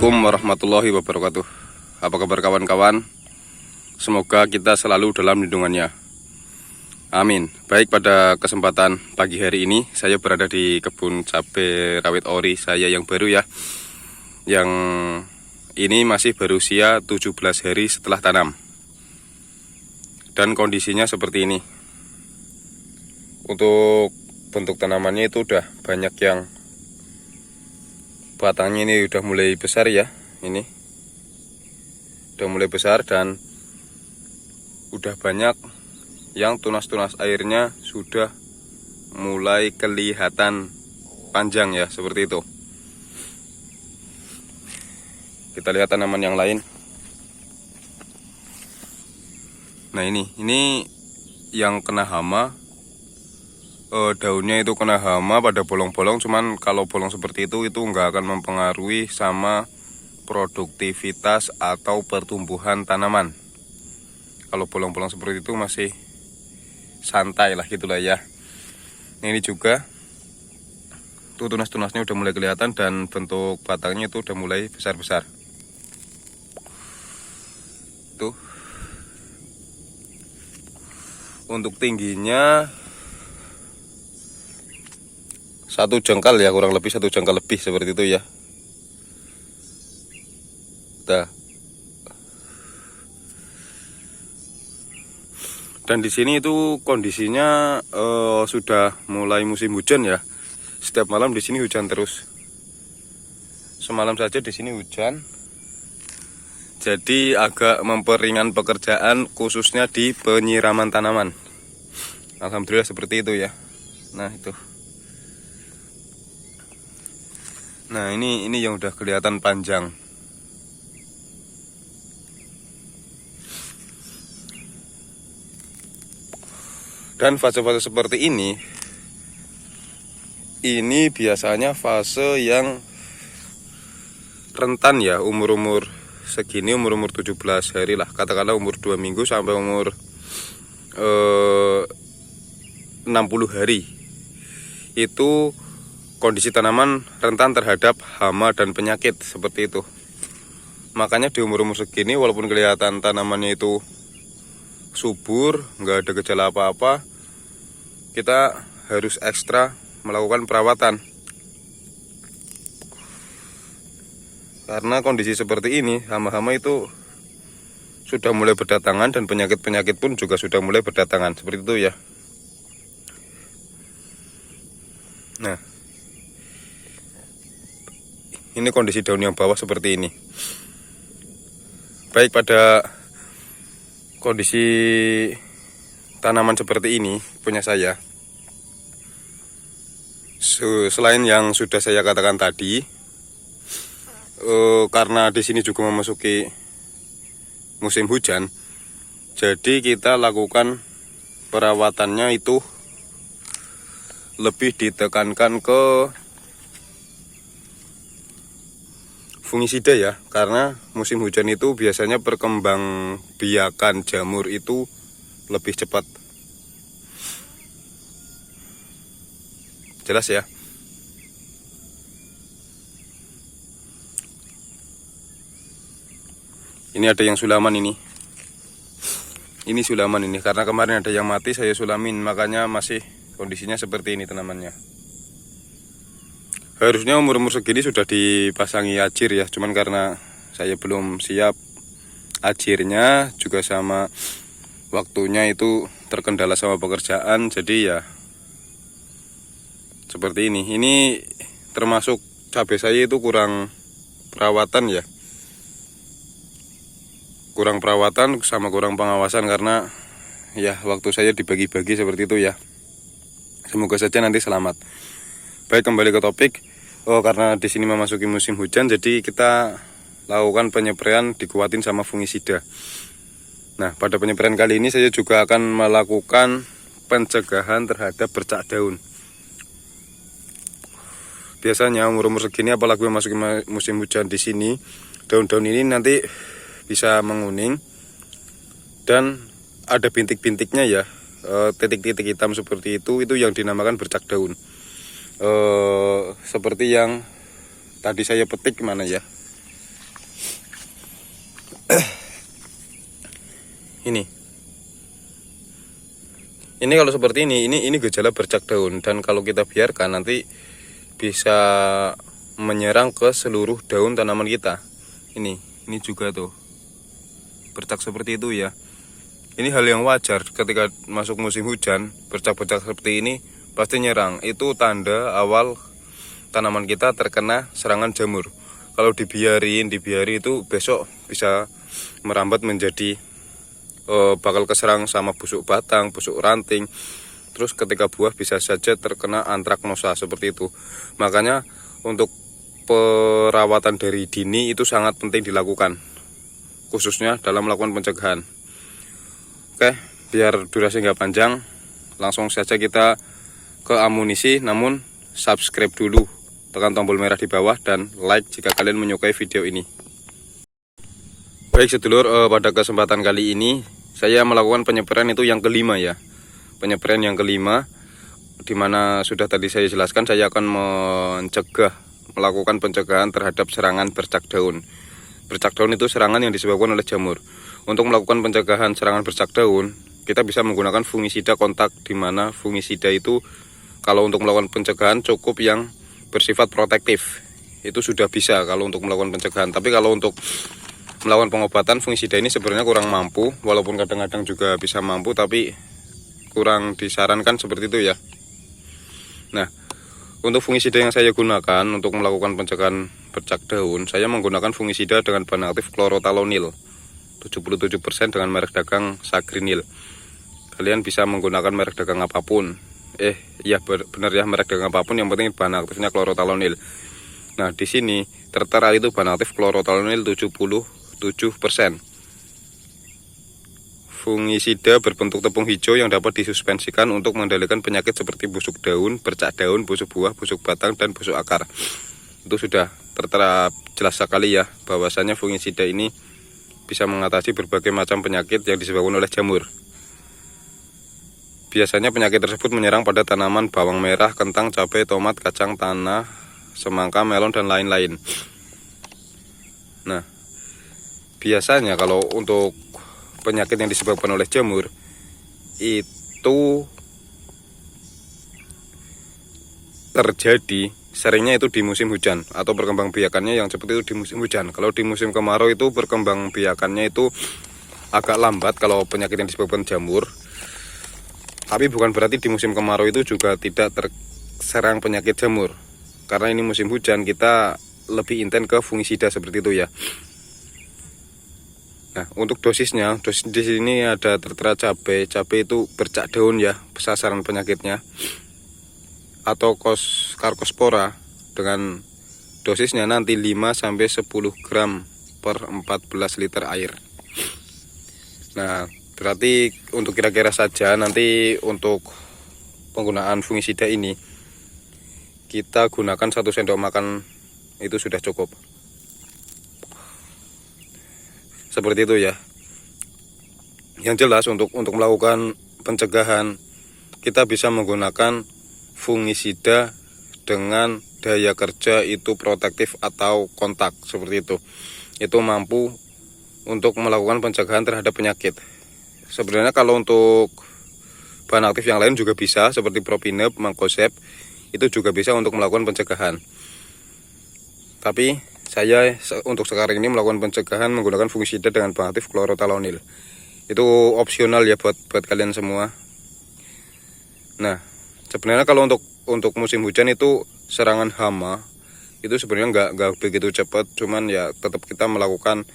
Assalamualaikum warahmatullahi wabarakatuh. Apa kabar kawan-kawan? Semoga kita selalu dalam lindungannya. Amin. Baik, pada kesempatan pagi hari ini saya berada di kebun cabai rawit ori saya yang baru ya. Yang ini masih berusia 17 hari setelah tanam. Dan kondisinya seperti ini. Untuk bentuk tanamannya itu udah banyak yang batangnya ini udah mulai besar ya. Ini udah mulai besar dan udah banyak yang tunas-tunas airnya sudah mulai kelihatan panjang ya, seperti itu. Kita lihat tanaman yang lain. Nah ini yang kena hama. Daunnya itu kena hama pada bolong-bolong, cuman kalau bolong seperti itu nggak akan mempengaruhi sama produktivitas atau pertumbuhan tanaman. Kalau bolong-bolong seperti itu masih santai lah gitulah ya. Ini juga tuh tunas-tunasnya udah mulai kelihatan dan bentuk batangnya itu udah mulai besar-besar. Tuh. Untuk tingginya satu jengkal ya, kurang lebih satu jengkal lebih seperti itu ya. Nah. Dan di sini itu kondisinya sudah mulai musim hujan ya. Setiap malam di sini hujan terus. Semalam saja di sini hujan. Jadi agak memperingan pekerjaan khususnya di penyiraman tanaman. Alhamdulillah seperti itu ya. Nah itu. Nah ini yang udah kelihatan panjang. Dan fase-fase seperti ini biasanya fase yang rentan ya, umur-umur segini, umur-umur 17 hari lah, katakanlah umur 2 minggu sampai umur 60 hari. Itu kondisi tanaman rentan terhadap hama dan penyakit seperti itu. Makanya di umur-umur segini walaupun kelihatan tanamannya itu subur, nggak ada gejala apa-apa, kita harus ekstra melakukan perawatan. Karena kondisi seperti ini, hama-hama itu sudah mulai berdatangan dan penyakit-penyakit pun juga sudah mulai berdatangan, seperti itu ya. Nah, ini kondisi daun yang bawah seperti ini. Baik, pada kondisi tanaman seperti ini punya saya, selain yang sudah saya katakan tadi, karena di sini juga memasuki musim hujan, jadi kita lakukan perawatannya itu lebih ditekankan ke fungisida ya, karena musim hujan itu biasanya perkembangbiakan jamur itu lebih cepat. Jelas ya. Ini ada yang sulaman ini. Ini sulaman ini, karena kemarin ada yang mati saya sulamin, makanya masih kondisinya seperti ini tanamannya. Harusnya umur-umur segini sudah dipasangi ajir ya, cuman karena saya belum siap ajirnya, juga sama waktunya itu terkendala sama pekerjaan, jadi ya seperti ini. Ini termasuk cabai saya itu kurang perawatan ya. Kurang perawatan sama kurang pengawasan, karena ya waktu saya dibagi-bagi seperti itu ya. Semoga saja nanti selamat. Baik, kembali ke topik. Karena di sini memasuki musim hujan, jadi kita lakukan penyepraian dikuatin sama fungisida. Nah, pada penyepraian kali ini saya juga akan melakukan pencegahan terhadap bercak daun. Biasanya umur-umur segini, apalagi memasuki musim hujan di sini, daun-daun ini nanti bisa menguning dan ada bintik-bintiknya ya, titik-titik hitam seperti itu yang dinamakan bercak daun. Seperti yang tadi saya petik mana ya, Ini kalau seperti ini gejala bercak daun, dan kalau kita biarkan nanti bisa menyerang ke seluruh daun tanaman kita. Ini juga tuh bercak seperti itu ya. Ini hal yang wajar ketika masuk musim hujan, bercak-bercak seperti ini pasti nyerang. Itu tanda awal tanaman kita terkena serangan jamur. Kalau dibiari itu besok bisa merambat menjadi bakal keserang sama busuk batang, busuk ranting. Terus ketika buah bisa saja terkena antraknosa seperti itu. Makanya untuk perawatan dari dini itu sangat penting dilakukan, khususnya dalam melakukan pencegahan. Oke, biar durasi nggak panjang, langsung saja kita ke amunisi. Namun subscribe dulu, tekan tombol merah di bawah dan like jika kalian menyukai video ini. Baik sedulur, pada kesempatan kali ini saya melakukan penyemprotan itu yang kelima ya. Penyemprotan yang kelima, dimana sudah tadi saya jelaskan saya akan melakukan pencegahan terhadap serangan bercak daun. Bercak daun itu serangan yang disebabkan oleh jamur. Untuk melakukan pencegahan serangan bercak daun, kita bisa menggunakan fungisida kontak, dimana fungisida itu kalau untuk melakukan pencegahan cukup yang bersifat protektif. Itu sudah bisa kalau untuk melakukan pencegahan. Tapi kalau untuk melakukan pengobatan, fungisida ini sebenarnya kurang mampu, walaupun kadang-kadang juga bisa mampu, tapi kurang disarankan seperti itu ya. Nah, untuk fungisida yang saya gunakan untuk melakukan pencegahan bercak daun, saya menggunakan fungisida dengan bahan aktif klorotalonil 77% dengan merek dagang Sagrinil. Kalian bisa menggunakan merek dagang apapun. Iya benar ya, merek dagang apapun, yang penting bahan aktifnya klorotalonil. Nah, di sini tertera itu bahan aktif klorotalonil 77%. Fungisida berbentuk tepung hijau yang dapat disuspensikan untuk mengendalikan penyakit seperti busuk daun, bercak daun, busuk buah, busuk batang, dan busuk akar. Itu sudah tertera jelas sekali ya, bahwasanya fungisida ini bisa mengatasi berbagai macam penyakit yang disebabkan oleh jamur. Biasanya penyakit tersebut menyerang pada tanaman bawang merah, kentang, cabai, tomat, kacang tanah, semangka, melon, dan lain-lain. Nah, biasanya kalau untuk penyakit yang disebabkan oleh jamur itu terjadi seringnya itu di musim hujan, atau perkembangbiakannya yang seperti itu di musim hujan. Kalau di musim kemarau itu perkembangbiakannya itu agak lambat kalau penyakit yang disebabkan jamur. Tapi bukan berarti di musim kemarau itu juga tidak terserang penyakit jamur. Karena ini musim hujan, kita lebih intens ke fungisida seperti itu ya. Nah, untuk dosisnya, dosis di sini ada tertera cabai. Cabai itu bercak daun ya, sasaran penyakitnya. Atau Carcospora dengan dosisnya nanti 5-10 gram per 14 liter air. Nah, berarti untuk kira-kira saja nanti untuk penggunaan fungisida ini kita gunakan 1 sendok makan itu sudah cukup. Seperti itu ya. Yang jelas untuk melakukan pencegahan kita bisa menggunakan fungisida dengan daya kerja itu protektif atau kontak seperti itu. Itu mampu untuk melakukan pencegahan terhadap penyakit. Sebenarnya kalau untuk bahan aktif yang lain juga bisa, seperti propinep, mancozeb, itu juga bisa untuk melakukan pencegahan. Tapi saya untuk sekarang ini melakukan pencegahan menggunakan fungisida dengan bahan aktif klorotalonil. Itu opsional ya buat kalian semua. Nah, sebenarnya kalau untuk musim hujan itu serangan hama itu sebenarnya nggak begitu cepat, cuman ya tetap kita melakukan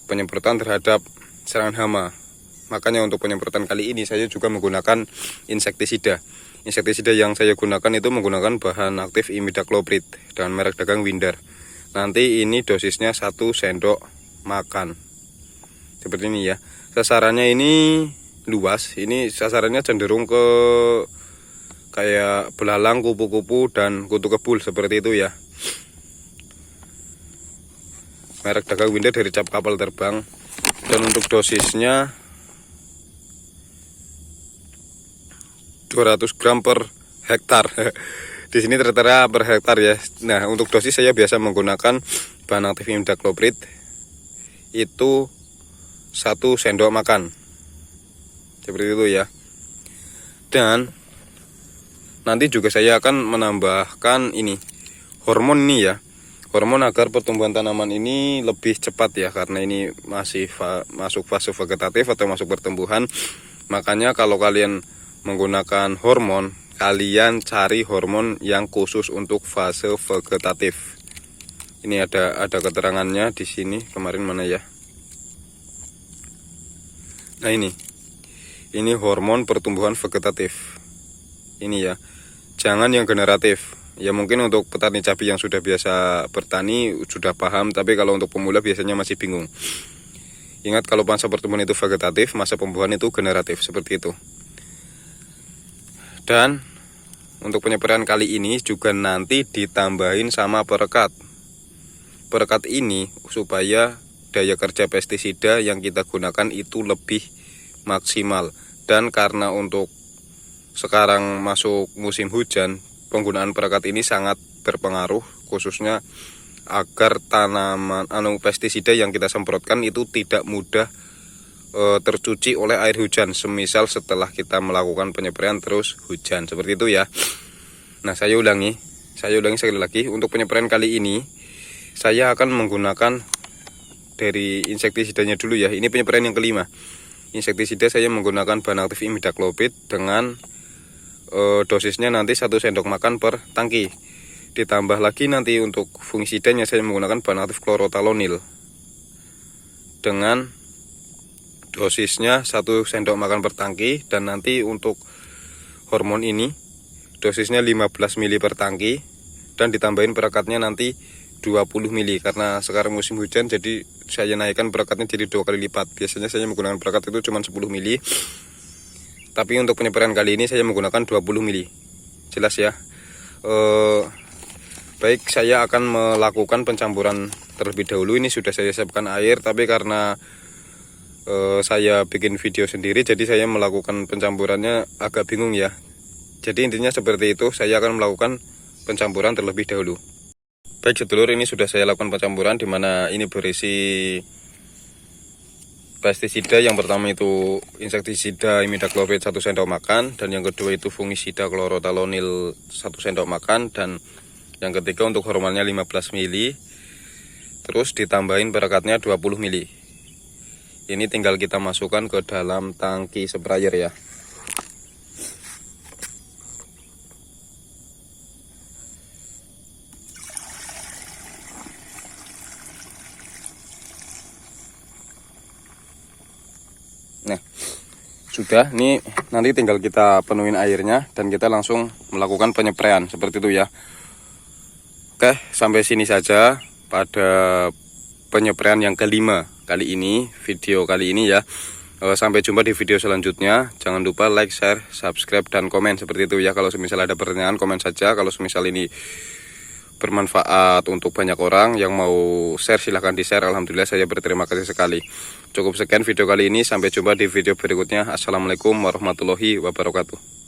penyemprotan terhadap serangan hama. Makanya untuk penyemprotan kali ini saya juga menggunakan insektisida. Insektisida yang saya gunakan itu menggunakan bahan aktif imidacloprid dengan merek dagang Windar. Nanti ini dosisnya 1 sendok makan. Seperti ini ya. Sasarannya ini luas. Ini sasarannya cenderung ke kayak belalang, kupu-kupu, dan kutu kebul seperti itu ya. Merek dagang Windar dari cap kapal terbang. Dan untuk dosisnya 200 gram per hektar. Di sini tertera per hektar ya. Nah, untuk dosis saya biasa menggunakan bahan aktif imidacloprid itu 1 sendok makan. seperti itu ya. Dan nanti juga saya akan menambahkan ini hormon ini ya, hormon agar pertumbuhan tanaman ini lebih cepat ya, karena ini masih masuk fase vegetatif atau masuk pertumbuhan. Makanya kalau kalian menggunakan hormon, kalian cari hormon yang khusus untuk fase vegetatif. Ini ada keterangannya di sini, kemarin mana ya? Nah ini hormon pertumbuhan vegetatif. Ini ya, jangan yang generatif. Ya mungkin untuk petani cabai yang sudah biasa bertani sudah paham, tapi kalau untuk pemula biasanya masih bingung. Ingat kalau masa pertumbuhan itu vegetatif, masa pembuahan itu generatif, seperti itu. Dan untuk penyeperian kali ini juga nanti ditambahin sama perekat. Perekat ini supaya daya kerja pestisida yang kita gunakan itu lebih maksimal. Dan karena untuk sekarang masuk musim hujan, penggunaan perekat ini sangat berpengaruh, khususnya agar tanaman pestisida yang kita semprotkan itu tidak mudah tercuci oleh air hujan, semisal setelah kita melakukan penyeperian terus hujan, seperti itu ya. Nah, saya ulangi sekali lagi, untuk penyeperian kali ini saya akan menggunakan dari insektisidanya dulu ya. Ini penyeperian yang kelima. Insektisida saya menggunakan bahan aktif imidacloprid dengan dosisnya nanti 1 sendok makan per tangki. Ditambah lagi nanti untuk fungisidanya saya menggunakan bahan aktif klorotalonil dengan dosisnya 1 sendok makan per tangki. Dan nanti untuk hormon ini dosisnya 15 ml per tangki, dan ditambahin perekatnya nanti 20 ml. Karena sekarang musim hujan, jadi saya naikkan perekatnya jadi 2 kali lipat. Biasanya saya menggunakan perekat itu cuma 10 ml, tapi untuk penyeperian kali ini saya menggunakan 20 ml. Jelas ya. Baik, saya akan melakukan pencampuran terlebih dahulu. Ini sudah saya siapkan air, tapi karena saya bikin video sendiri, jadi saya melakukan pencampurannya agak bingung ya. Jadi intinya seperti itu, saya akan melakukan pencampuran terlebih dahulu. Baik sedulur, ini sudah saya lakukan pencampuran, dimana ini berisi pestisida. Yang pertama itu insektisida imidacloprid 1 sendok makan, dan yang kedua itu fungisida klorotalonil 1 sendok makan, dan yang ketiga untuk hormonnya 15 ml. Terus ditambahin perekatnya 20 ml. Ini tinggal kita masukkan ke dalam tangki sprayer ya. Nah, sudah, ini nanti tinggal kita penuhin airnya dan kita langsung melakukan penyepreian seperti itu ya. Oke, sampai sini saja pada penyepreian yang kelima kali ini, video kali ini ya. Sampai jumpa di video selanjutnya. Jangan lupa like, share, subscribe, dan komen seperti itu ya. Kalau semisal ada pertanyaan, komen saja. Kalau semisal ini bermanfaat untuk banyak orang yang mau share, silahkan di share. Alhamdulillah saya berterima kasih sekali. Cukup sekian video kali ini, sampai jumpa di video berikutnya. Assalamualaikum warahmatullahi wabarakatuh.